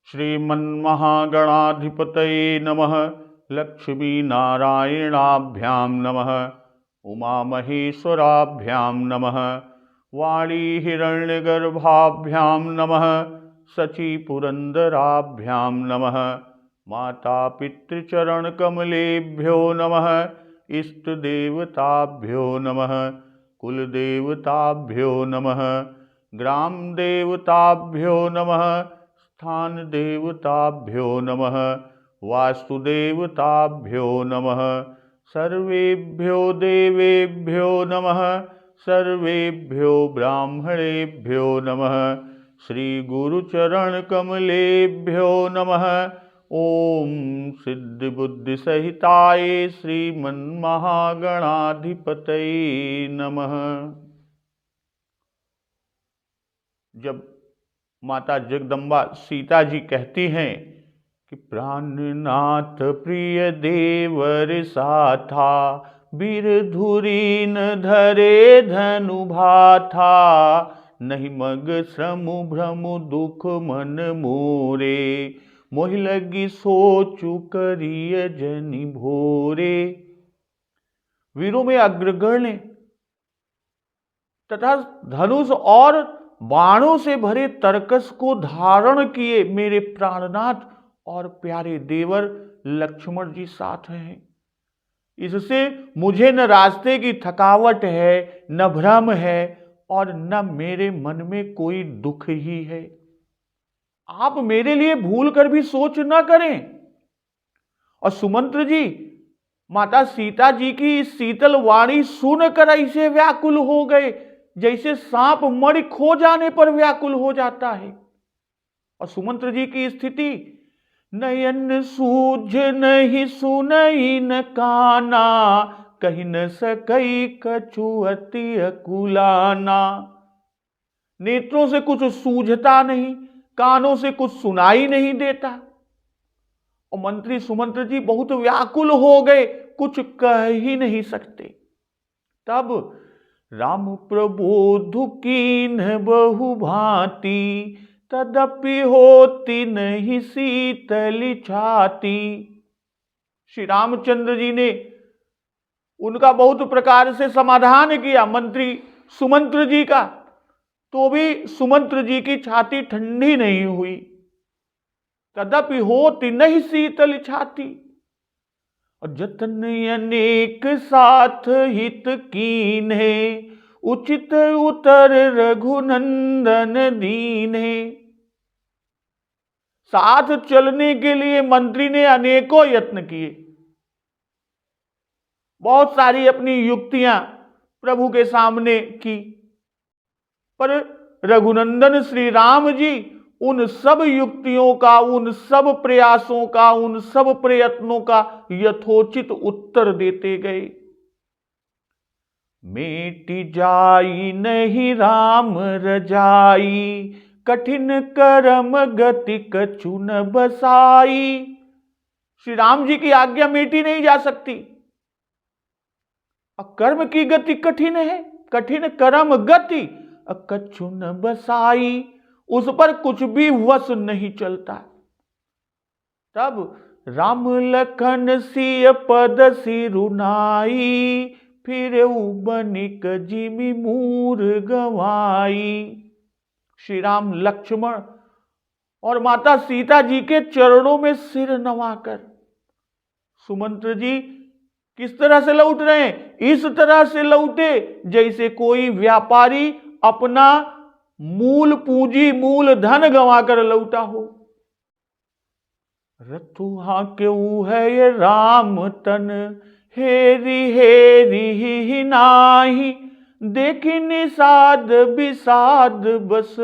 श्रीमन्महागणाधिपतये नमः। लक्ष्मीनारायणाभ्यां नमः। उमामहेश्वराभ्यां नमः। वाणीहिरण्यगर्भाभ्यां नमः। शचीपुरन्दराभ्यां नमः। मातापितृचरणकमलेभ्यो नमः। इष्टदेवताभ्यो नमः। कुलदेवताभ्यो नमः। ग्रामदेवताभ्यो नमः। स्थानदेवताभ्यो नमः। वास्तुदेवताभ्यो नमः। सर्वेभ्यो देवेभ्यो नमः। सर्वेभ्यो ब्राह्मणेभ्यो नमः। श्रीगुरुचरणकमलेभ्यो नमः। ओम सिद्धिबुद्धिसहिताय श्रीमन्महागणाधिपतये नमः। जब माता जगदम्बा सीता जी कहती हैं कि प्राणनाथ प्रिय देवर साथा, वीर धुरी न धरे धनु भाथा, नहीं मग श्रम भ्रम दुख मन मोरे, मोहि लगी सोचु करिय जनि भोरे। वीरों में अग्रगण्य तथा धनुष और बाणों से भरे तरकस को धारण किए मेरे प्राणनाथ और प्यारे देवर लक्ष्मण जी साथ हैं। इससे मुझे न रास्ते की थकावट है, न भ्रम है और न मेरे मन में कोई दुख ही है। आप मेरे लिए भूल कर भी सोच न करें। और सुमंत्र जी माता सीता जी की इस शीतल वाणी सुनकर ऐसे व्याकुल हो गए जैसे सांप मणि खो जाने पर व्याकुल हो जाता है। और सुमंत्र जी की स्थिति, नयन सूझ नहीं सुनई न काना, कही न सकई कछु अति अकुलाना। नेत्रों से कुछ सूझता नहीं, कानों से कुछ सुनाई नहीं देता। और मंत्री सुमंत्र जी बहुत व्याकुल हो गए, कुछ कह ही नहीं सकते। तब राम प्रबोध कीन बहु भांति, तदपि होती नहीं शीतल छाती। श्री रामचंद्र जी ने उनका बहुत प्रकार से समाधान किया मंत्री सुमंत्र जी का, तो भी सुमंत्र जी की छाती ठंडी नहीं हुई। तदपि होती नहीं शीतल छाती। और जतन अनेक साथ हित कीन है, उचित उतर रघुनंदन दीन है। साथ चलने के लिए मंत्री ने अनेकों यत्न किए, बहुत सारी अपनी युक्तियां प्रभु के सामने की, पर रघुनंदन श्री राम जी उन सब युक्तियों का, उन सब प्रयासों का, उन सब प्रयत्नों का यथोचित उत्तर देते गए। मेटी जाई नहीं राम रजाई, कठिन कर्म गति कछु न बसाई। श्री राम जी की आज्ञा मेटी नहीं जा सकती। कर्म की गति कठिन है, कठिन कर्म गति कछु न बसाई, उस पर कुछ भी वश नहीं चलता। तब राम लखन सिय पद सिरुनाई, फिर बनिक जिमि मूर गवाई। श्री राम लक्ष्मण और माता सीता जी के चरणों में सिर नवाकर सुमंत्र जी किस तरह से लौट रहे हैं? इस तरह से लौटे जैसे कोई व्यापारी अपना मूल पूंजी, मूल धन गंवाकर लौटा हो। रथुहा क्यों है ये राम तन, हेरी हेरी ही नाही, देखी निषाद विषाद बस,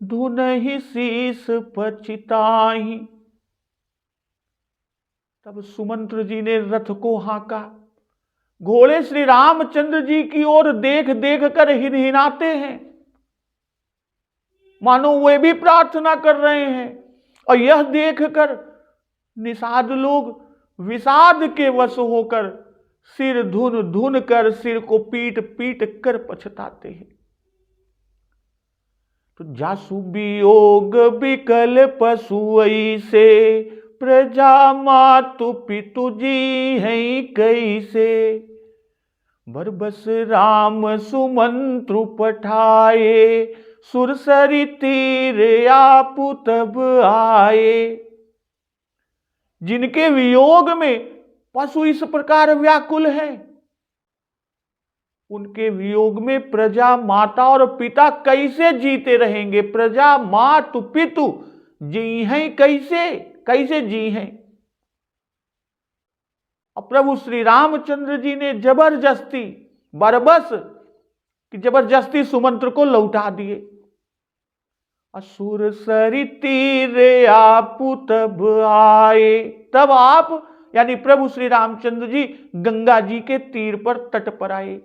धुन ही शीस पछिताही। तब सुमंत्र जी ने रथ को हांका। घोड़े श्री रामचंद्र जी की ओर देख देख कर हिनहिनाते हैं, मानो वे भी प्रार्थना कर रहे हैं। और यह देखकर निषाद लोग विषाद के वश होकर सिर धुन धुन कर, सिर को पीट पीट कर पछताते हैं। तो जासु वियोग विकल पशु ऐसे, प्रजा मातु पितु जी हैं कैसे। बरबस राम सुमंत्रु पठाए, सुरसरी तीर आपु तब आए। जिनके वियोग में पशु इस प्रकार व्याकुल है, उनके वियोग में प्रजा माता और पिता कैसे जीते रहेंगे। प्रजा मातु पितु जी हैं कैसे, कैसे जी हैं। और प्रभु श्री रामचंद्र जी ने जबरदस्ती बरबस की जबरदस्ती सुमंत्र को लौटा दिए। असुर सरी तीर आपु तब आए, तब आप यानी प्रभु श्री रामचंद्र जी गंगा जी के तीर पर तट पर आए।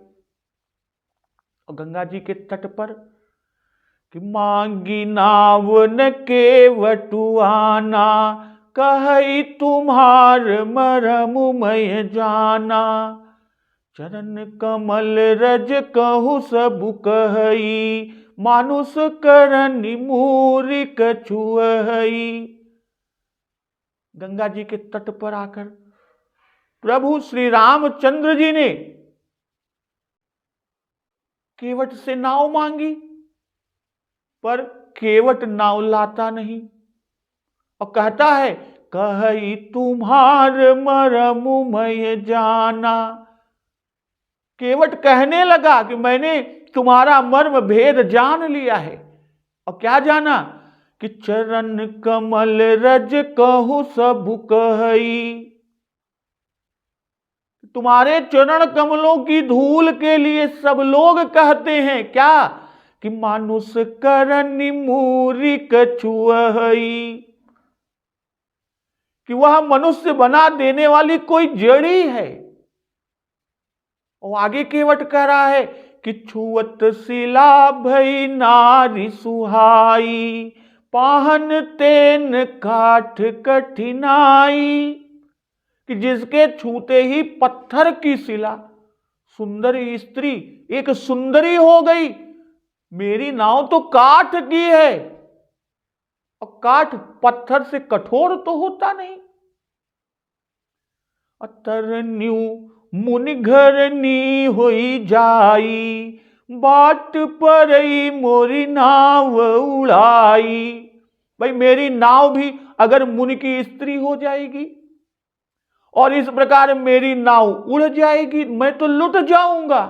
और गंगा जी के तट पर कि मांगी नाव न केवटुआना, कही तुम्हार मरम मय जाना। चरण कमल रज कहु सब कही, मानुष करनि मूरी कछुअई। गंगा जी के तट पर आकर प्रभु श्री रामचंद्र जी ने केवट से नाव मांगी, पर केवट नाव लाता नहीं। और कहता है कही तुम्हार मरम मय जाना। केवट कहने लगा कि मैंने तुम्हारा मर्म भेद जान लिया है। और क्या जाना कि चरण कमल रज कहु सब कही। तुम्हारे चरण कमलों की धूल के लिए सब लोग कहते हैं क्या कि मानुष करनि मूरी कछुअई, कि वह मनुष्य बना देने वाली कोई जड़ी है। और आगे केवट कह रहा है कि छुअत शिला भई नारी सुहाई, पाहन तेन काठ कठिनाई। कि जिसके छूते ही पत्थर की शिला, सुंदर स्त्री एक सुंदरी हो गई। मेरी नाव तो काठ की है, और काठ पत्थर से कठोर तो होता नहीं। तरन्यू मुनि घर नी होई जाई, बाट परई मोरी नाव उड़ाई। भाई मेरी नाव भी अगर मुनि की स्त्री हो जाएगी और इस प्रकार मेरी नाव उड़ जाएगी, मैं तो लुट जाऊंगा।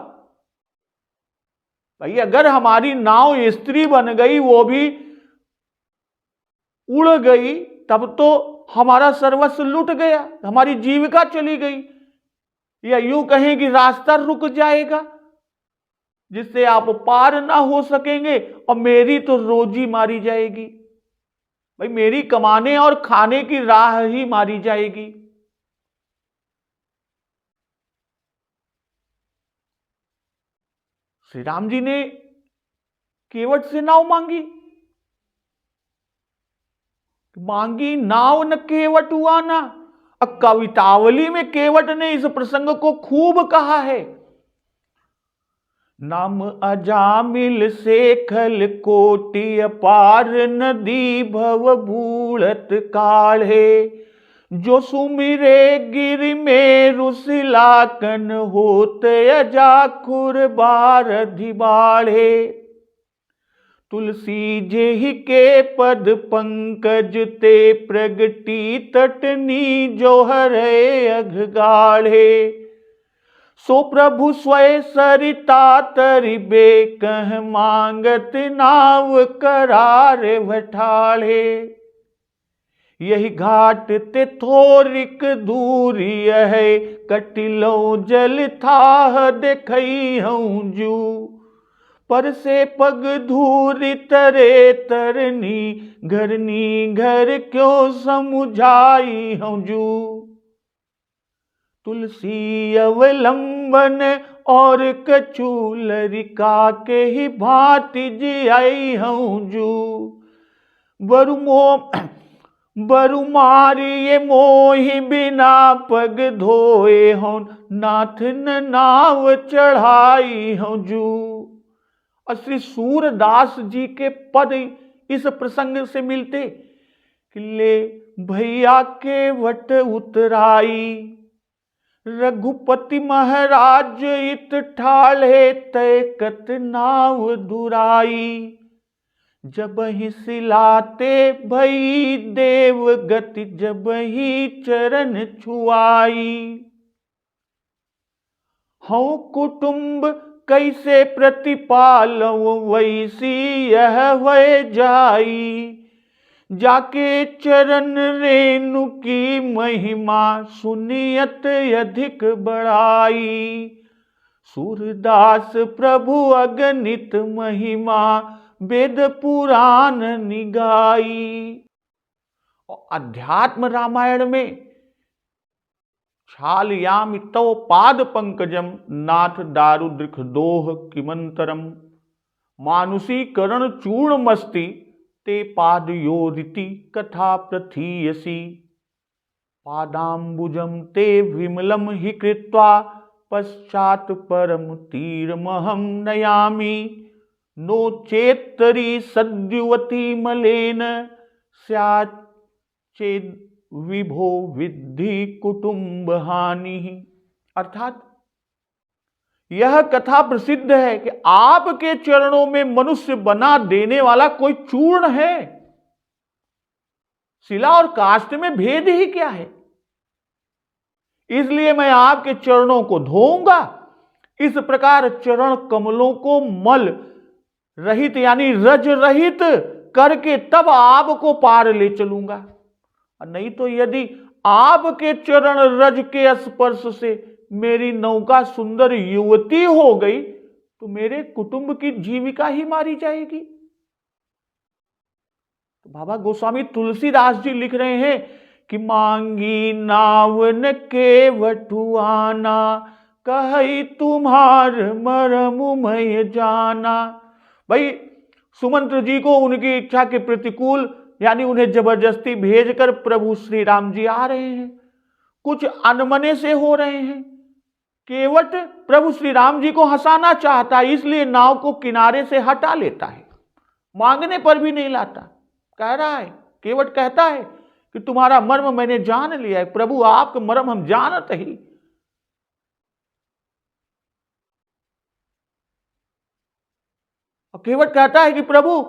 भाई अगर हमारी नाव स्त्री बन गई, वो भी उड़ गई, तब तो हमारा सर्वस्व लुट गया, हमारी जीविका चली गई, या यूं कहें कि रास्ता रुक जाएगा, जिससे आप पार ना हो सकेंगे और मेरी तो रोजी मारी जाएगी। भाई मेरी कमाने और खाने की राह ही मारी जाएगी। श्री राम जी ने केवट से नाव मांगी, मांगी नाव न केवट हुआना। अब कवितावली में केवट ने इस प्रसंग को खूब कहा है। नाम अजामिल शेखल कोटि अपार, नदी भव बूढ़त काढ़े। जो सुमिरे गिर में रुसिलाकन, होते अजाखुर बारधि बाढ़े। तुलसी जेहि के पद पंकज ते, प्रगटी तटनी जो हरे अघ गाढ़े। सो प्रभु स्वय सरिता तरिबे, कह मांगत नाव करार भठाढ़े। यही घाट ते थोरिक दूरी है, कटिलो जल थाह देखई हूं जू। पर से पग धूरी तरे तरनी, घरनी घर क्यों समुझाई हूं जू। तुलसी अवलंबन और कछु लरिका, के ही भांति जियाई हूं जू। बरु मारी ये मोहि बिना पग धोए हों, नाथ न नाव चढ़ाई हूं जू। और श्री सूरदास जी के पद इस प्रसंग से मिलते कि ले भैया के वट उतराई, रघुपति महाराज इत ठाले तय कत नाव दुराई, जब ही सिलाते भई देव गति, जब ही चरण छुआई। हूँ कुटुंब कैसे प्रतिपालव, वैसी यह वह जाई, जाके चरण रेणु की महिमा, सुनियत अधिक बढ़ाई। सूरदास प्रभु अगणित महिमा, वेद पुराण निगाई। अध्यात्म रामायण में छालयामि तव पाद पंकजम, नाथ दारुदृख दोह किमंतरम, मानुषी करण चूर्ण मस्ति, ते पादयोरिति कथा प्रथीयसी, पादाम्बुजम ते विमलम हि कृत्वा, पश्चात परम तीरमहं नयामि, नो चेत्तरी सद्युवती मलेन, स्यात् चेद विभो विद्धि कुटुंब हानि। अर्थात यह कथा प्रसिद्ध है कि आपके चरणों में मनुष्य बना देने वाला कोई चूर्ण है। शिला और काष्ठ में भेद ही क्या है? इसलिए मैं आपके चरणों को धोऊंगा। इस प्रकार चरण कमलों को मल रहित यानी रज रहित करके तब आपको पार ले चलूंगा। नहीं तो यदि आपके चरण रज के स्पर्श से मेरी नौका सुंदर युवती हो गई तो मेरे कुटुंब की जीविका ही मारी जाएगी। तो बाबा गोस्वामी तुलसीदास जी लिख रहे हैं कि मांगी नावन के वटुआना, कही तुम्हार मरम मय जाना। भाई सुमंत्र जी को उनकी इच्छा के प्रतिकूल यानी उन्हें जबरदस्ती भेजकर प्रभु श्री राम जी आ रहे हैं। कुछ अनमने से हो रहे हैं। केवट प्रभु श्री राम जी को हंसाना चाहता है, इसलिए नाव को किनारे से हटा लेता है, मांगने पर भी नहीं लाता। कह रहा है, केवट कहता है कि तुम्हारा मर्म मैंने जान लिया है, प्रभु आपका मर्म हम जानत ही। और केवट कहता है कि प्रभु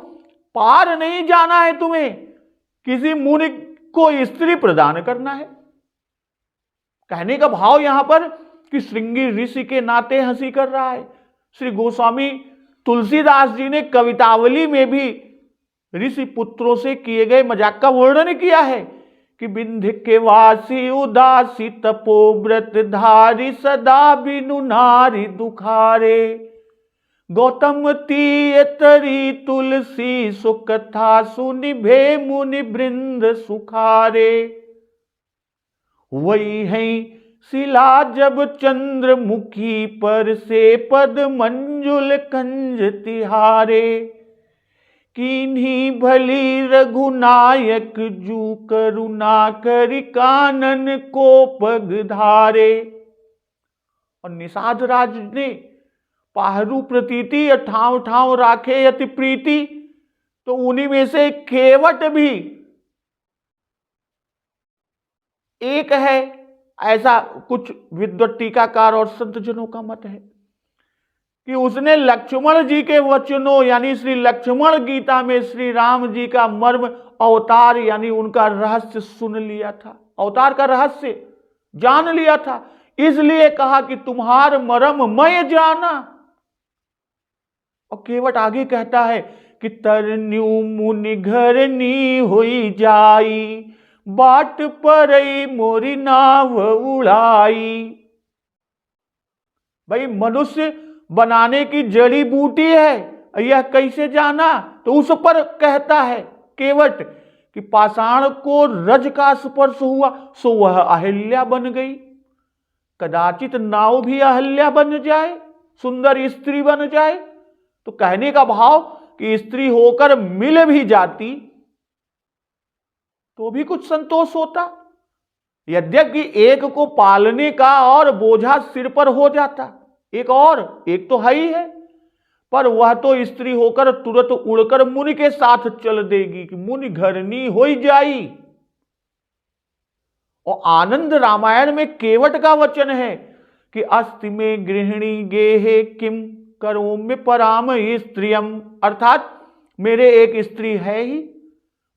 पार नहीं जाना है तुम्हें, किसी मुनि को स्त्री प्रदान करना है। कहने का भाव यहां पर कि श्रृंगी ऋषि के नाते हंसी कर रहा है। श्री गोस्वामी तुलसीदास जी ने कवितावली में भी ऋषि पुत्रों से किए गए मजाक का वर्णन किया है कि बिंध्य के वासी उदासी तपोव्रत धारी, सदा बिनु नारी दुखारे, गौतम तीयतरी तुलसी सुकथा, सुनिभे मुनि बृंद सुखारे। वही है शिला जब चंद्रमुखी पर से, पद मंजुल कंज तिहारे, किन्हीं भली रघुनायक जू करुणा करि, कानन को पग धारे। और निषाद राज ने पाहरू प्रतीति ठाव ठाव राखे यति प्रीति, तो उन्हीं में से केवट भी एक है, ऐसा कुछ विद्वत टीकाकार और संत जनों का मत है कि उसने लक्ष्मण जी के वचनों यानी श्री लक्ष्मण गीता में श्री राम जी का मर्म अवतार यानी उनका रहस्य सुन लिया था, अवतार का रहस्य जान लिया था, इसलिए कहा कि तुम्हार मर्म मैं जाना। और केवट आगे कहता है कि तरन्यू मुनि घरनी होई जाई, बाट पर मोरी नाव उड़ाई। भाई मनुष्य बनाने की जड़ी बूटी है, यह कैसे जाना? तो उस पर कहता है केवट कि पाषाण को रज का स्पर्श हुआ सो वह अहल्या बन गई। कदाचित नाव भी अहल्या बन जाए, सुंदर स्त्री बन जाए। तो कहने का भाव कि स्त्री होकर मिल भी जाती तो भी कुछ संतोष होता, यद्यपि एक को पालने का और बोझा सिर पर हो जाता, एक तो है ही है। पर वह तो स्त्री होकर तुरंत उड़कर मुनि के साथ चल देगी कि मुनि घरनी हो जाई। और आनंद रामायण में केवट का वचन है कि अस्ति में गृहिणी गेहे किम करोम्य पराम स्त्रियम, अर्थात मेरे एक स्त्री है ही,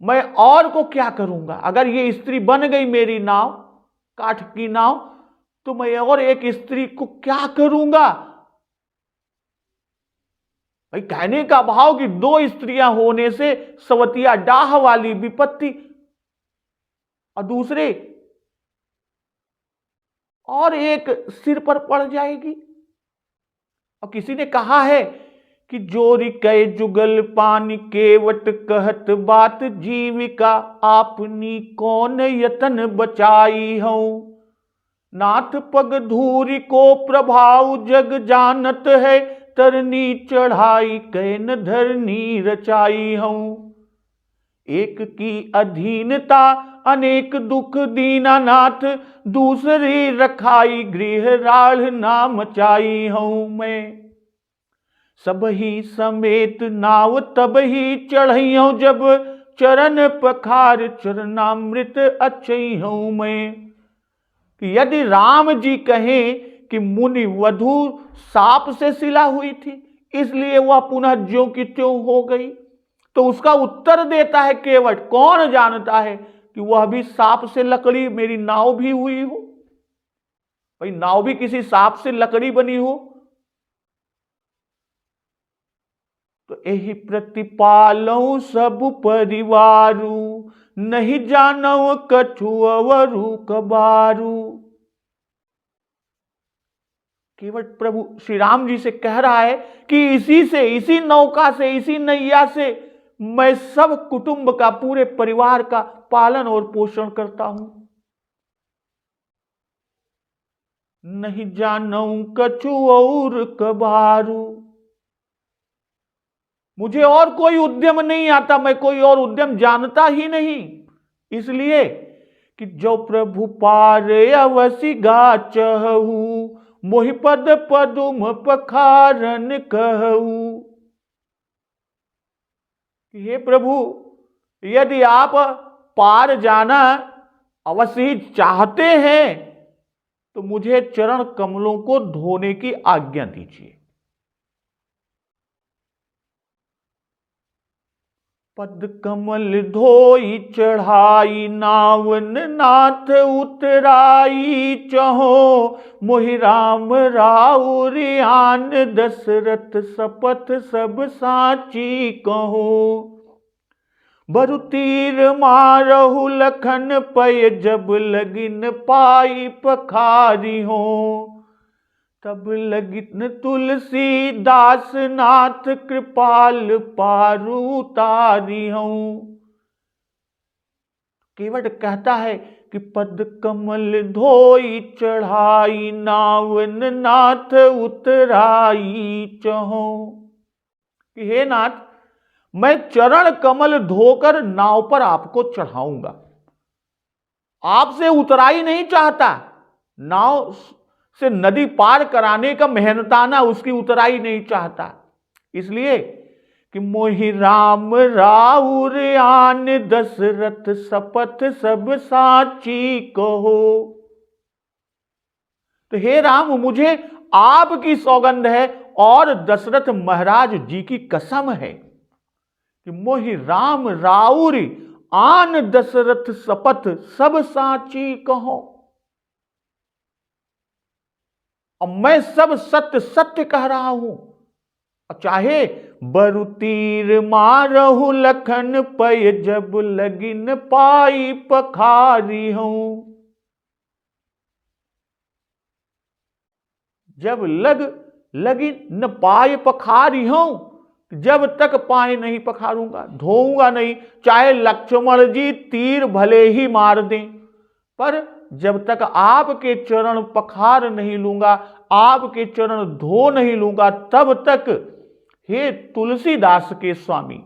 मैं और को क्या करूंगा। अगर ये स्त्री बन गई मेरी नाव, काठ की नाव, तो मैं और एक स्त्री को क्या करूंगा। भाई कहने का भाव कि दो स्त्रियां होने से सवतिया डाह वाली विपत्ति, और दूसरे और एक सिर पर पड़ जाएगी। और किसी ने कहा है कि जोरी कै जुगल पानी केवट कहत बात, जीविका आपनी कौन यतन बचाई हूं। नाथ पग धूरी को प्रभाव जग जानत है, तरनी चढ़ाई कैन धरनी रचाई हूं। एक की अधीनता अनेक दुख दीनानाथ, दूसरी रखाई गृह राढ़ ना मचाई हूं मैं। सब ही समेत नाव तब ही चढ़इयों, जब चरण पखार चरणामृत अच्छई हूं मैं। यदि राम जी कहें कि मुनि वधु सांप से सिला हुई थी इसलिए वह पुनः ज्यों की त्यों हो गई, तो उसका उत्तर देता है केवट, कौन जानता है कि वह भी सांप से लकड़ी मेरी नाव भी हुई हो। भाई नाव भी किसी सांप से लकड़ी बनी हो। तो यही प्रतिपालऊ सब परिवारू, नहीं जानव कछु अवरु कबारू। केवट प्रभु श्री राम जी से कह रहा है कि इसी से, इसी नौका से, इसी नैया से मैं सब कुटुंब का, पूरे परिवार का पालन और पोषण करता हूं। नहीं जानऊ कछु और कबारू, मुझे और कोई उद्यम नहीं आता, मैं कोई और उद्यम जानता ही नहीं। इसलिए कि जो प्रभु पारे अवसि गा चहु, मोहि पद पदुम पखारन कहू। हे प्रभु, यदि आप पार जाना अवश्य चाहते हैं तो मुझे चरण कमलों को धोने की आज्ञा दीजिए। पद कमल धोई चढ़ाई, नावन नाथ उतराई चहो, मोहि राम राउर आन दशरथ शपथ सब साची कहो। बरु तीर मारहु लखन पय, जब लगिन पाई पखारी हो। तब लगिन तुलसी दास नाथ, कृपाल पारू तारी हूं। केवट कहता है कि पद कमल धोई चढ़ाई, नावन नाथ उतराई चहो। कि हे नाथ, मैं चरण कमल धोकर नाव पर आपको चढ़ाऊंगा। आपसे उतराई नहीं चाहता, नाव से नदी पार कराने का मेहनताना उसकी उतराई नहीं चाहता। इसलिए कि मोहि राम राउर आन दशरथ शपथ सब साची कहो। तो हे राम, मुझे आपकी सौगंध है और दशरथ महाराज जी की कसम है कि मोहि राम राउर आन दशरथ शपथ सब साची कहो। और मैं सब सत्य सत्य कह रहा हूं। चाहे बरु तीर मारहु लखन पय, जब लगिन पाई पखारी हूं। जब लगी न पाए पखारी हूं, जब तक पाए नहीं पखारूंगा, धोऊंगा नहीं। चाहे लक्ष्मण जी तीर भले ही मार दें, पर जब तक आपके चरण पखार नहीं लूंगा, आपके चरण धो नहीं लूंगा, तब तक हे तुलसीदास के स्वामी,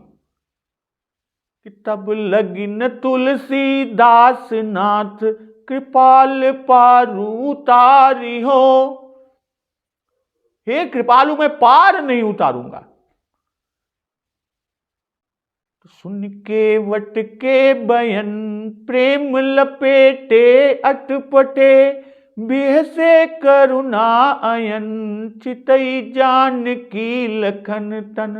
तब लगिन तुलसीदास नाथ, कृपाल पारू तारी हो। हे कृपालु, मैं पार नहीं उतारूंगा। सुन केवट के बयन प्रेम लपेटे अटपटे, बिहसे करुणा अयन चितई जानकी लखन तन।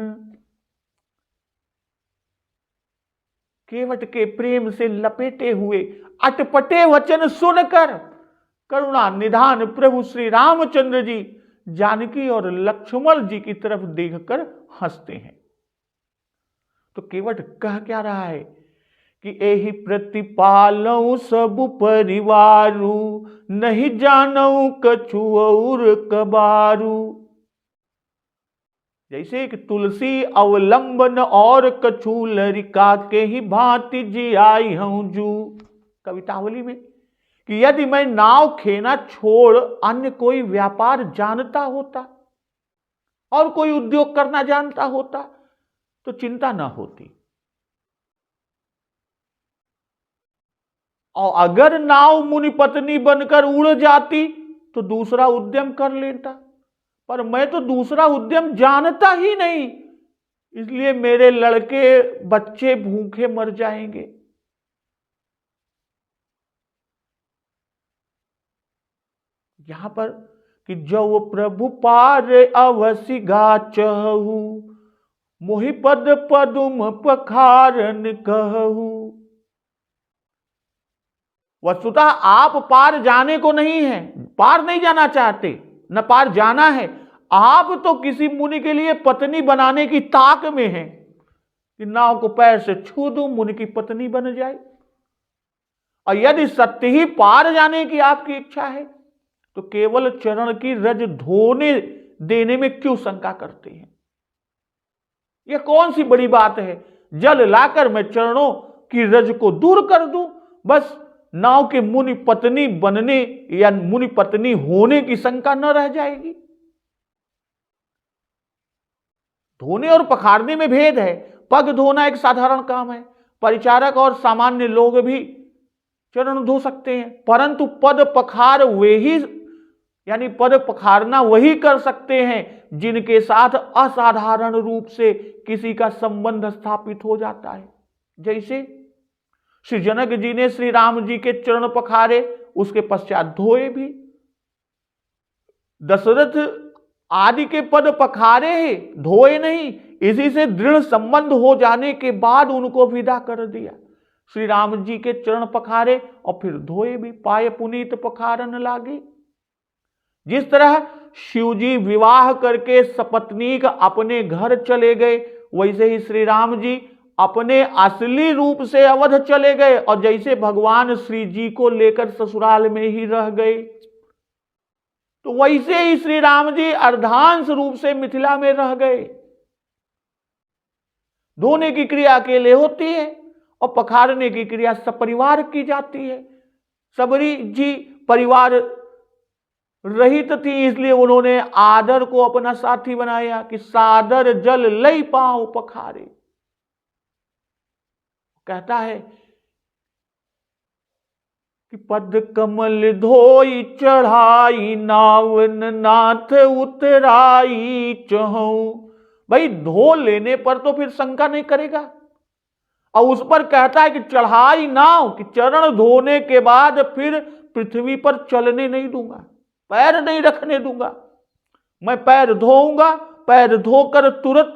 केवट के प्रेम से लपेटे हुए अटपटे वचन सुनकर करुणा निधान प्रभु श्री रामचंद्र जी जानकी और लक्ष्मण जी की तरफ देखकर हंसते हैं। तो केवट कह क्या रहा है कि एहि प्रतिपालऊ सब परिवारू, नहीं जानऊ कछु और कबारू। जैसे कि तुलसी अवलंबन और कछु लरिका के ही भांति जी आई हूं जू, कवितावली में, कि यदि मैं नाव खेना छोड़ अन्य कोई व्यापार जानता होता और कोई उद्योग करना जानता होता तो चिंता ना होती, और अगर नाव मुनि पत्नी बनकर उड़ जाती तो दूसरा उद्यम कर लेता, पर मैं तो दूसरा उद्यम जानता ही नहीं, इसलिए मेरे लड़के बच्चे भूखे मर जाएंगे। यहां पर कि जो प्रभु पार अवसि गाचहु, मोहि पद पदुम पखारन कहू। वस्तुतः आप पार जाने को नहीं है, पार नहीं जाना चाहते, न पार जाना है। आप तो किसी मुनि के लिए पत्नी बनाने की ताक में हैं कि नाव को पैर से छू दूं, मुनि की पत्नी बन जाए। और यदि सत्य ही पार जाने की आपकी इच्छा है तो केवल चरण की रज धोने देने में क्यों शंका करते हैं? यह कौन सी बड़ी बात है? जल लाकर मैं चरणों की रज को दूर कर दूं, बस नाव के मुनि पत्नी बनने या मुनि पत्नी होने की शंका न रह जाएगी। धोने और पखारने में भेद है। पग धोना एक साधारण काम है, परिचारक और सामान्य लोग भी चरण धो सकते हैं, परंतु पद पखार वे ही, यानी पद पखारना वही कर सकते हैं जिनके साथ असाधारण रूप से किसी का संबंध स्थापित हो जाता है। जैसे श्री जनक जी ने श्री राम जी के चरण पखारे, उसके पश्चात धोए भी। दशरथ आदि के पद पखारे ही, धोए नहीं। इसी से दृढ़ संबंध हो जाने के बाद उनको विदा कर दिया। श्री राम जी के चरण पखारे और फिर धोए भी। पाए पुनीत पखारन लागे। जिस तरह शिवजी विवाह करके सपत्नीक अपने घर चले गए, वैसे ही श्री राम जी अपने असली रूप से अवध चले गए, और जैसे भगवान श्री जी को लेकर ससुराल में ही रह गए, तो वैसे ही श्री राम जी अर्धांश रूप से मिथिला में रह गए। धोने की क्रिया अकेले होती है और पखारने की क्रिया सपरिवार की जाती है। सबरी जी परिवार रहित थी, इसलिए उन्होंने आदर को अपना साथी बनाया कि सादर जल लई पांव पखारे। कहता है कि पद कमल धोई चढ़ाई, नावन नाथ उतराई चहु। भाई धो लेने पर तो फिर शंका नहीं करेगा, और उस पर कहता है कि चढ़ाई नाव, कि चरण धोने के बाद फिर पृथ्वी पर चलने नहीं दूंगा, पैर नहीं रखने दूंगा। मैं पैर धोऊंगा, पैर धोकर तुरंत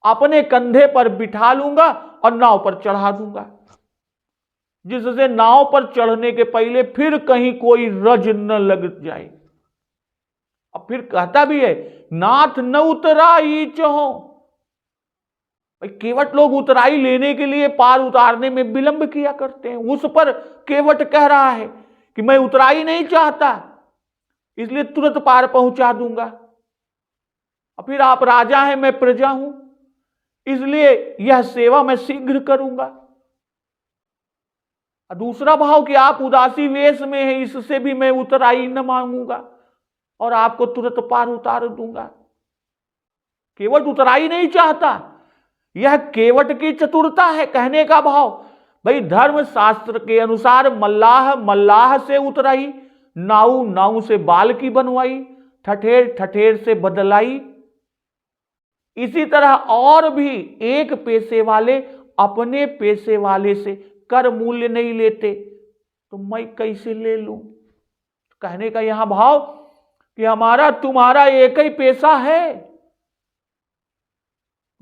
अपने कंधे पर बिठा लूंगा और नाव पर चढ़ा दूंगा, जिससे नाव पर चढ़ने के पहले फिर कहीं कोई रज न लग जाए। और फिर कहता भी है, नाथ न उतराई चहो। केवट लोग उतराई लेने के लिए पार उतारने में विलंब किया करते हैं। उस पर केवट कह रहा है कि मैं उतराई नहीं चाहता, इसलिए तुरंत पार पहुंचा दूंगा। और फिर आप राजा हैं, मैं प्रजा हूं, इसलिए यह सेवा मैं शीघ्र करूंगा। और दूसरा भाव कि आप उदासी वेश में हैं, इससे भी मैं उतराई न मांगूंगा और आपको तुरंत पार उतार दूंगा। केवट उतराई नहीं चाहता, यह केवट की चतुरता है कहने का भाव। भाई धर्म शास्त्र के अनुसार मल्लाह मल्लाह से उतराई, नाऊ नाऊ से बाल की बनवाई, ठठेर ठठेर से बदलाई। इसी तरह और भी एक पेशे वाले अपने पैसे वाले से कर मूल्य नहीं लेते तो मैं कैसे ले लूं? कहने का यहां भाव कि हमारा तुम्हारा एक ही पैसा है।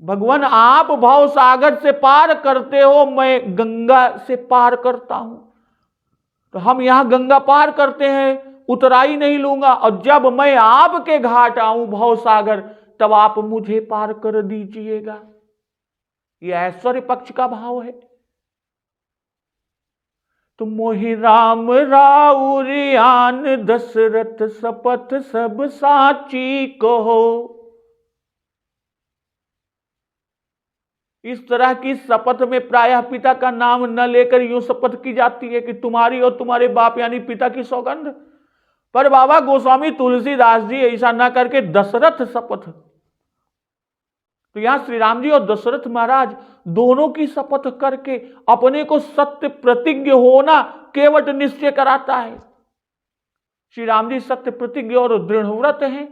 भगवान आप भाव सागर से पार करते हो, मैं गंगा से पार करता हूं। तो हम यहां गंगा पार करते हैं, उतराई नहीं लूंगा, और जब मैं आपके घाट आऊं भव सागर, तब आप मुझे पार कर दीजिएगा। यह ऐश्वर्य पक्ष का भाव है। तो मोहि राम राउरियान दशरथ शपथ सब साची कहो। इस तरह की शपथ में प्रायः पिता का नाम न लेकर यूं शपथ की जाती है कि तुम्हारी और तुम्हारे बाप यानी पिता की सौगंध। पर बाबा गोस्वामी तुलसीदास जी ऐसा ना करके दशरथ शपथ। तो यहां श्री राम जी और दशरथ महाराज दोनों की शपथ करके अपने को सत्य प्रतिज्ञ होना केवट निश्चय कराता है। श्री राम जी सत्य प्रतिज्ञ और दृढ़ व्रत हैं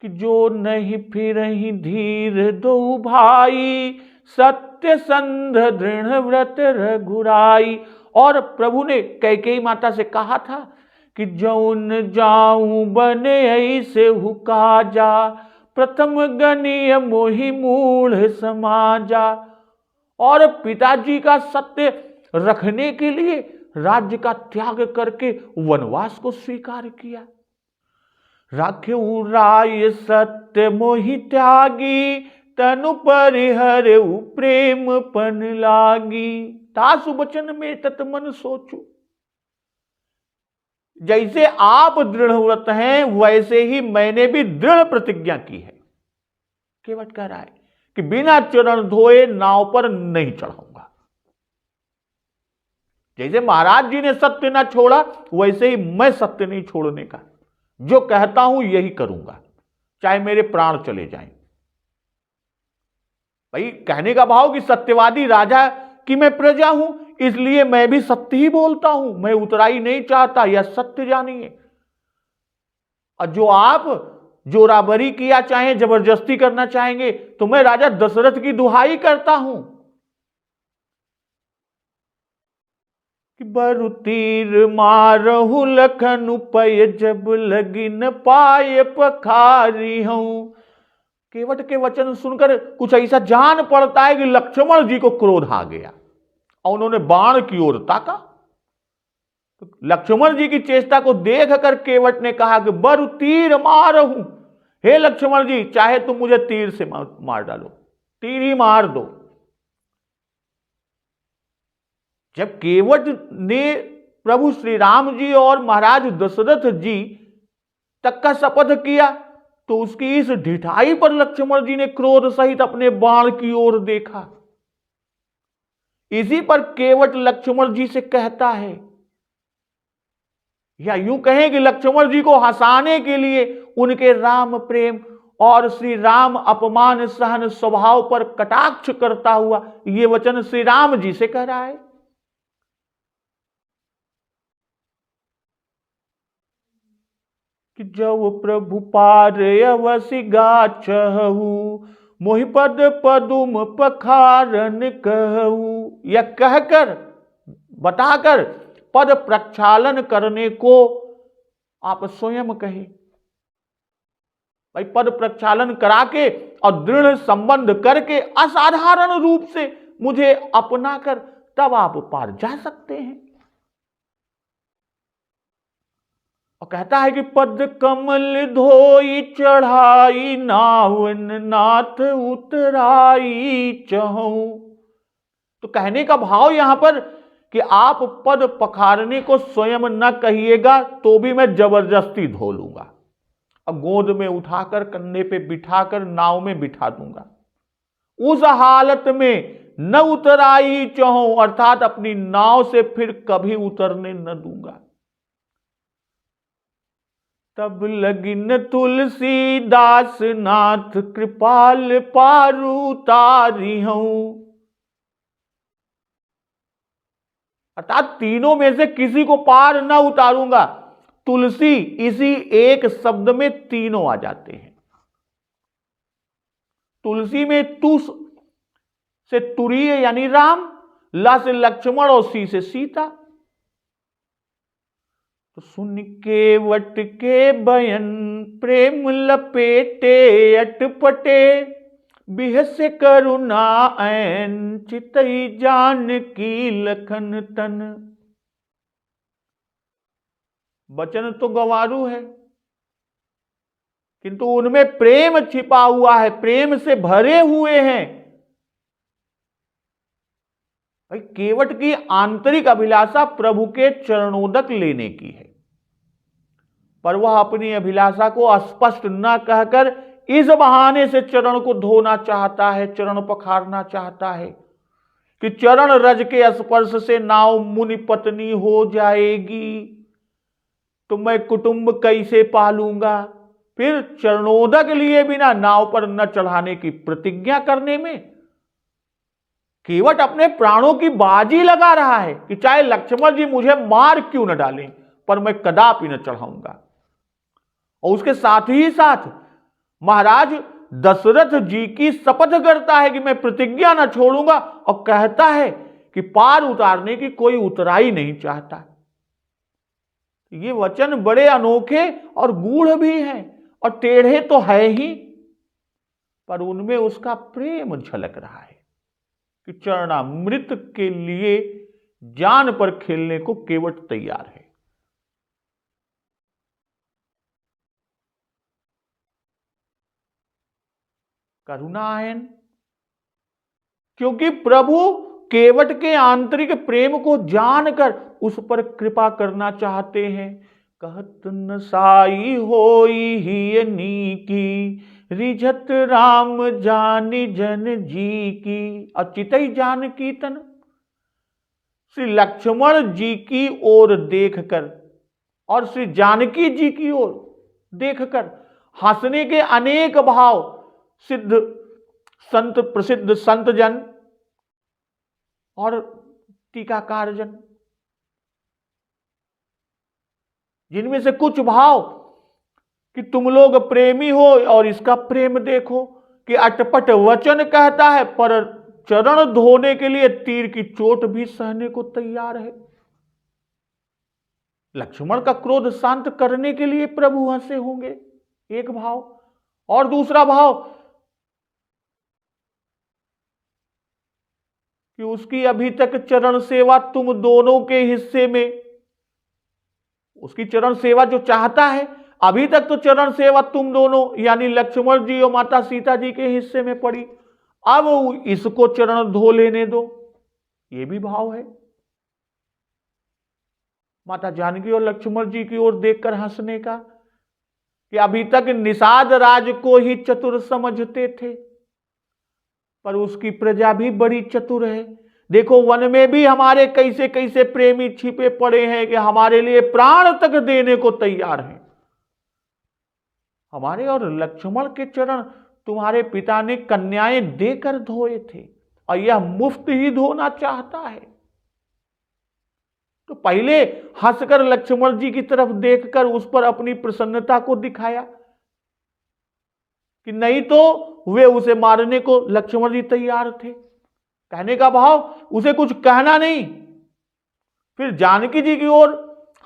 कि जो नहीं फिर ही धीर दो भाई, सत्य संध दृढ़ व्रत रघुराई। और प्रभु ने कैकेयी माता से कहा था कि जौन जाऊं बने ऐसे हुका जा, प्रथम गणीय मोहि मूढ़ समाजा। और पिताजी का सत्य रखने के लिए राज्य का त्याग करके वनवास को स्वीकार किया। राख्यऊ राय सत्य मोहि त्यागी, तनु परिहर प्रेम पन लागी। तासु बचन में तत मन सोचू। जैसे आप दृढ़ व्रत हैं वैसे ही मैंने भी दृढ़ प्रतिज्ञा की है। केवट कह रहा है कि बिना चरण धोए नाव पर नहीं चढ़ाऊंगा। जैसे महाराज जी ने सत्य ना छोड़ा वैसे ही मैं सत्य नहीं छोड़ने का, जो कहता हूं यही करूंगा, चाहे मेरे प्राण चले जाएं। भाई कहने का भाव कि सत्यवादी राजा की मैं प्रजा हूं, इसलिए मैं भी सत्य ही बोलता हूं, मैं उतराई नहीं चाहता, यह सत्य जानिए। और जो आप जोराबरी किया चाहे जबरदस्ती करना चाहेंगे तो मैं राजा दशरथ की दुहाई करता हूं कि बरु तीर मारहु लखन पय, जब लगी न पाए पखारी हूं। केवट के वचन सुनकर कुछ ऐसा जान पड़ता है कि लक्ष्मण जी को क्रोध आ गया और उन्होंने बाण की ओर ताका। तो लक्ष्मण जी की चेष्टा को देखकर केवट ने कहा कि बरु तीर मारहूं, हे लक्ष्मण जी चाहे तुम मुझे तीर से मार डालो, तीर ही मार दो। जब केवट ने प्रभु श्री राम जी और महाराज दशरथ जी तक का शपथ किया तो उसकी इस ढिठाई पर लक्ष्मण जी ने क्रोध सहित अपने बाण की ओर देखा। इसी पर केवट लक्ष्मण जी से कहता है, या यूं कहें कि लक्ष्मण जी को हंसाने के लिए उनके राम प्रेम और श्री राम अपमान सहन स्वभाव पर कटाक्ष करता हुआ ये वचन श्री राम जी से कह रहा है कि जब प्रभु पार अवसि गाचहु, मोहि पद पदुम पखारन कहू। यह कहकर बताकर पद प्रक्षालन करने को आप स्वयं कहे। भाई पद प्रक्षालन करा के और दृढ़ संबंध करके असाधारण रूप से मुझे अपनाकर तब आप पार जा सकते हैं। और कहता है कि पद कमल धोई चढ़ाई, नावन नाथ उतराई चहूं। तो कहने का भाव यहां पर कि आप पद पखारने को स्वयं न कहिएगा तो भी मैं जबरदस्ती धो लूंगा और गोद में उठाकर कंधे पे बिठाकर नाव में बिठा दूंगा। उस हालत में न उतराई चहूं, अर्थात अपनी नाव से फिर कभी उतरने न दूंगा। तब लगिन तुलसीदास नाथ, कृपाल पारू तारी हूं। अर्थात तीनों में से किसी को पार न उतारूंगा। तुलसी इसी एक शब्द में तीनों आ जाते हैं। तुलसी में तू से तुरीय यानी राम, ल से लक्ष्मण और सी से सीता। तो सुन केवट के बयन प्रेम लपेटे अटपटे, बिहस करुणा ऐन चितई जान की लखन तन। वचन तो गंवारू है, किंतु उनमें प्रेम छिपा हुआ है, प्रेम से भरे हुए हैं। भाई केवट की आंतरिक अभिलाषा प्रभु के चरणोदक लेने की है, पर वह अपनी अभिलाषा को स्पष्ट न कहकर इस बहाने से चरण को धोना चाहता है, चरण पखारना चाहता है कि चरण रज के स्पर्श से नाव मुनि पत्नी हो जाएगी, तो मैं कुटुंब कैसे पालूंगा। फिर चरणोदक लिए बिना नाव पर न चढ़ाने की प्रतिज्ञा करने में केवट अपने प्राणों की बाजी लगा रहा है कि चाहे लक्ष्मण जी मुझे मार क्यों न डालें, पर मैं कदापि न चढ़ाऊंगा। और उसके साथ ही साथ महाराज दशरथ जी की शपथ करता है कि मैं प्रतिज्ञा न छोड़ूंगा, और कहता है कि पार उतारने की कोई उतराई नहीं चाहता। ये वचन बड़े अनोखे और गूढ़ भी हैं और टेढ़े तो है ही, पर उनमें उसका प्रेम झलक रहा है कि चरणामृत के लिए जान पर खेलने को केवट तैयार है। करुणायन, क्योंकि प्रभु केवट के आंतरिक प्रेम को जानकर उस पर कृपा करना चाहते हैं। कहत न साई होई ही नीकी, रिझत राम जानी जन जी की। और चितई जान की तन, श्री लक्ष्मण जी की ओर देखकर और श्री जानकी जी की ओर देखकर हंसने के अनेक भाव सिद्ध संत, प्रसिद्ध संत जन और टीकाकार जन, जिनमें से कुछ भाव कि तुम लोग प्रेमी हो और इसका प्रेम देखो कि अटपट वचन कहता है पर चरण धोने के लिए तीर की चोट भी सहने को तैयार है। लक्ष्मण का क्रोध शांत करने के लिए प्रभु हंसे होंगे, एक भाव। और दूसरा भाव कि उसकी अभी तक चरण सेवा तुम दोनों के हिस्से में, उसकी चरण सेवा जो चाहता है, अभी तक तो चरण सेवा तुम दोनों यानी लक्ष्मण जी और माता सीता जी के हिस्से में पड़ी, अब इसको चरण धो लेने दो, ये भी भाव है। माता जानकी और लक्ष्मण जी की ओर देखकर हंसने का कि अभी तक निषाद राज को ही चतुर समझते थे, पर उसकी प्रजा भी बड़ी चतुर है। देखो वन में भी हमारे कैसे कैसे प्रेमी छिपे पड़े हैं कि हमारे लिए प्राण तक देने को तैयार हैं। हमारे और लक्ष्मण के चरण तुम्हारे पिता ने कन्याएं देकर धोए थे और यह मुफ्त ही धोना चाहता है। तो पहले हंसकर लक्ष्मण जी की तरफ देखकर उस पर अपनी प्रसन्नता को दिखाया कि नहीं तो वे उसे मारने को लक्ष्मण जी तैयार थे। कहने का भाव उसे कुछ कहना नहीं। फिर जानकी जी की ओर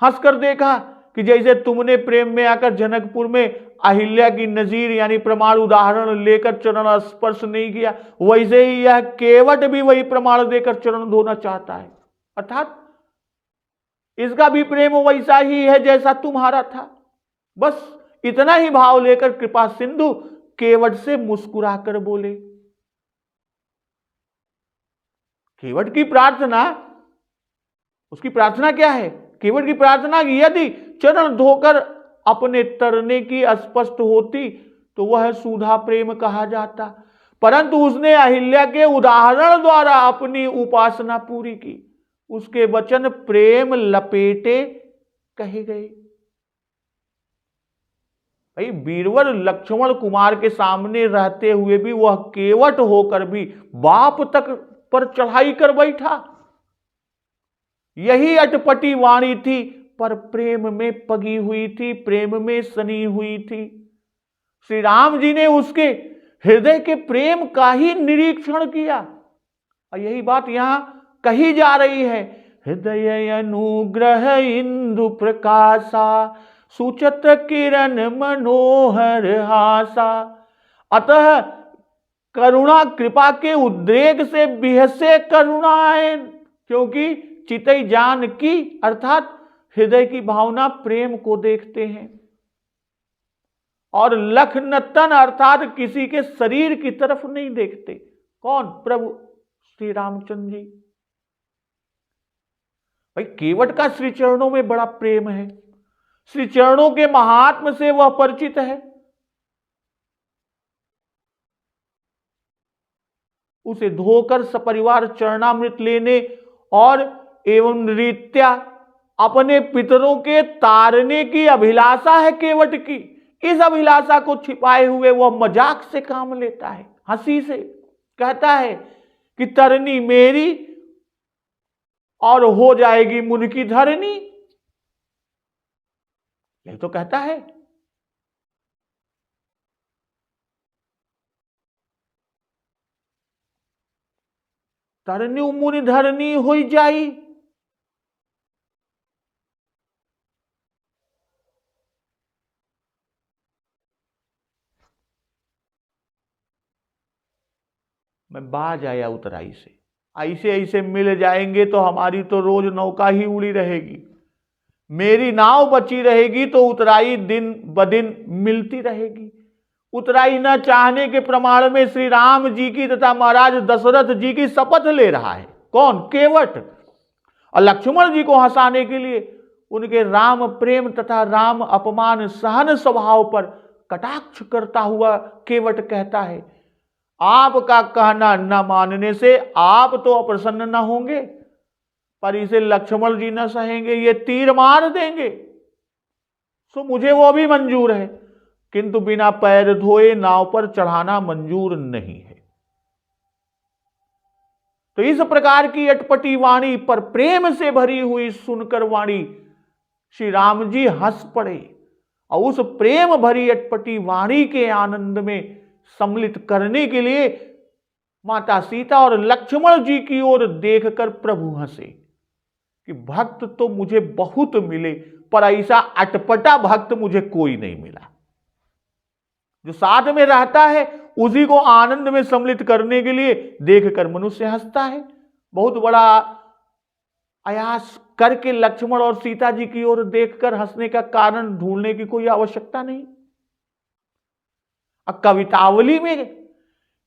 हंसकर देखा कि जैसे तुमने प्रेम में आकर जनकपुर में अहिल्या की नजीर यानी प्रमाण उदाहरण लेकर चरण स्पर्श नहीं किया, वैसे ही यह केवट भी वही प्रमाण देकर चरण धोना चाहता है। अर्थात इसका भी प्रेम वैसा ही है जैसा तुम्हारा था। बस इतना ही भाव लेकर कृपा सिंधु केवट से मुस्कुराकर बोले। केवट की प्रार्थना, उसकी प्रार्थना क्या है? केवट की प्रार्थना यदि चरण धोकर अपने तरने की स्पष्ट होती तो वह सुधा प्रेम कहा जाता, परंतु उसने अहिल्या के उदाहरण द्वारा अपनी उपासना पूरी की। उसके वचन प्रेम लपेटे कहे गए। भाई बीरवर लक्ष्मण कुमार के सामने रहते हुए भी वह केवट होकर भी बाप तक पर चढ़ाई कर बैठा। यही अटपटी वाणी थी, पर प्रेम में पगी हुई थी, प्रेम में सनी हुई थी। श्री राम जी ने उसके हृदय के प्रेम का ही निरीक्षण किया और यही बात यहां कही जा रही है, हृदय अनुग्रह इंदु प्रकाशा, सूचत किरण मनोहर हासा। अतः करुणा कृपा के उद्रेक से बिहसे करुणाएं, क्योंकि चितई जान की अर्थात हृदय की भावना प्रेम को देखते हैं, और लख नतन अर्थात किसी के शरीर की तरफ नहीं देखते। कौन? प्रभु श्री रामचंद्र जी। भाई केवट का श्री चरणों में बड़ा प्रेम है, श्री चरणों के महात्म से वह परिचित है। उसे धोकर सपरिवार चरणामृत लेने और एवं रीत्या अपने पितरों के तारने की अभिलाषा है केवट की। इस अभिलाषा को छिपाए हुए वह मजाक से काम लेता है, हंसी से कहता है कि तरनी मेरी और हो जाएगी मुन की धरनी। यही तो कहता है। तरनी मुनि धरनी हो जाई। मैं बाज आया उतराई से, ऐसे ऐसे मिल जाएंगे तो हमारी तो रोज नौका ही उड़ी रहेगी, मेरी नाव बची रहेगी तो उतराई दिन ब दिन मिलती रहेगी। उतराई न चाहने के प्रमाण में श्री राम जी की तथा महाराज दशरथ जी की शपथ ले रहा है। कौन? केवट। और लक्ष्मण जी को हंसाने के लिए उनके राम प्रेम तथा राम अपमान सहन स्वभाव पर कटाक्ष करता हुआ केवट कहता है, आपका कहना न मानने से आप तो अप्रसन्न न होंगे, पर इसे लक्ष्मण जी न सहेंगे, ये तीर मार देंगे, सो मुझे वो भी मंजूर है, किंतु बिना पैर धोए नाव पर चढ़ाना मंजूर नहीं है। तो इस प्रकार की अटपटी वाणी पर प्रेम से भरी हुई सुनकर वाणी श्री राम जी हंस पड़े, और उस प्रेम भरी अटपटी वाणी के आनंद में सम्मिलित करने के लिए माता सीता और लक्ष्मण जी की ओर देखकर प्रभु हंसे कि भक्त तो मुझे बहुत मिले, पर ऐसा अटपटा भक्त मुझे कोई नहीं मिला। जो साथ में रहता है उसी को आनंद में सम्मिलित करने के लिए देखकर मनुष्य हंसता है। बहुत बड़ा आयास करके लक्ष्मण और सीता जी की ओर देखकर हंसने का कारण ढूंढने की कोई आवश्यकता नहीं। कवितावली में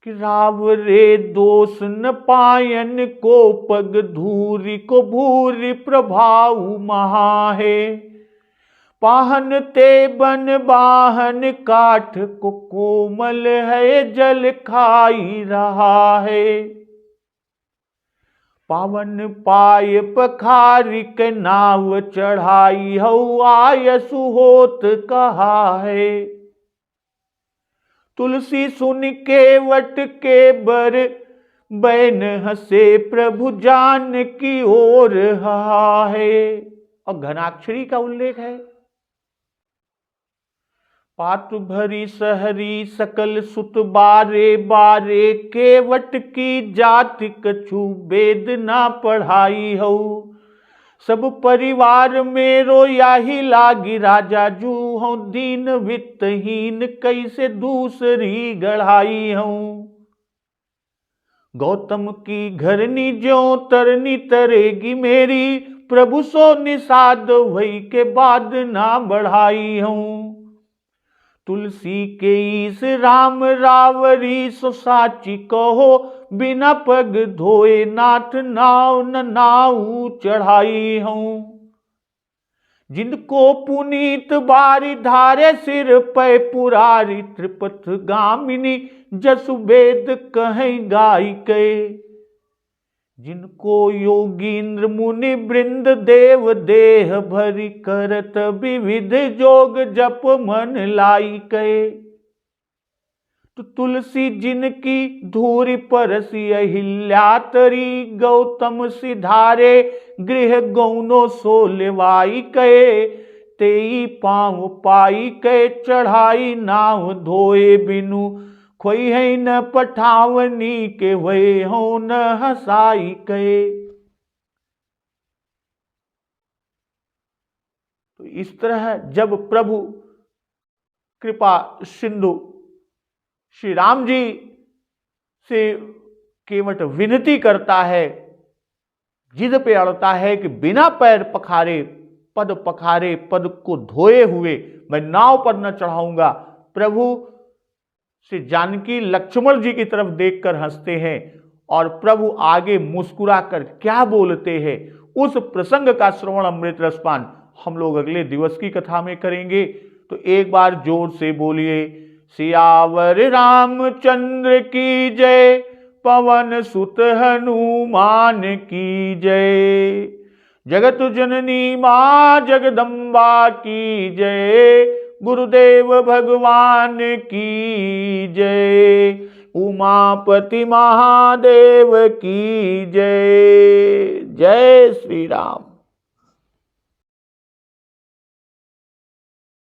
कि राव रे दोष न पायन को पग धूरी को भूरी प्रभाव महा है, पाहन ते बन बाहन काठ को कोमल है जल खाई रहा है, पावन पाय पखारी के नाव चढ़ाई हऊ आयसु होत कहा है, तुलसी सुन केवट के बर बैन हंसे प्रभु जान की ओर हा है। और घनाक्षरी का उल्लेख है, पात्र भरी सहरी सकल सुत बारे बारे, केवट की जाति कछु वेद ना पढ़ाई हो, सब परिवार मेरो याही लागी राजा जू हूं, दीन वित्तहीन कैसे दूसरी गढ़ाई हूं, गौतम की घरनी ज्यों तरनी तरेगी मेरी, प्रभु सो निषाद वही के बाद ना बढ़ाई हूं, तुलसी के ईस राम रावरी सो साची कहो, बिना पग धोए नाथ नाव न नाऊ चढ़ाई हूं, जिनको पुनीत बारी धारे सिर पे पुरारी, त्रिपथ गामिनी जसु वेद कहीं गाई के, जिनको योगींद्र मुनि वृंद देव देह भरी करत विविध जोग जप मन लाई के, तो तुलसी जिनकी धूरी परसी अहिल्या तरी, गौतम सिधारे गृह गौनो सो लेवाई के, तेई पांव पाई के चढ़ाई नाव धोए बिनु खोई है न पठावनी के वे हो न हसाई कहे। तो इस तरह जब प्रभु कृपा सिंधु श्री राम जी से केवट विनती करता है, जिद पे अड़ता है कि बिना पैर पखारे पद को धोए हुए मैं नाव पर न चढ़ाऊंगा। प्रभु श्री जानकी लक्ष्मण जी की तरफ देखकर हंसते हैं और प्रभु आगे मुस्कुराकर क्या बोलते हैं, उस प्रसंग का श्रवण अमृत रसपान हम लोग अगले दिवस की कथा में करेंगे। तो एक बार जोर से बोलिए, सियावर रामचंद्र की जय, पवन सुत हनुमान की जय, जगत जननी मां जगदम्बा की जय, गुरुदेव भगवान की जय, उमापति महादेव की जय। जय श्री राम।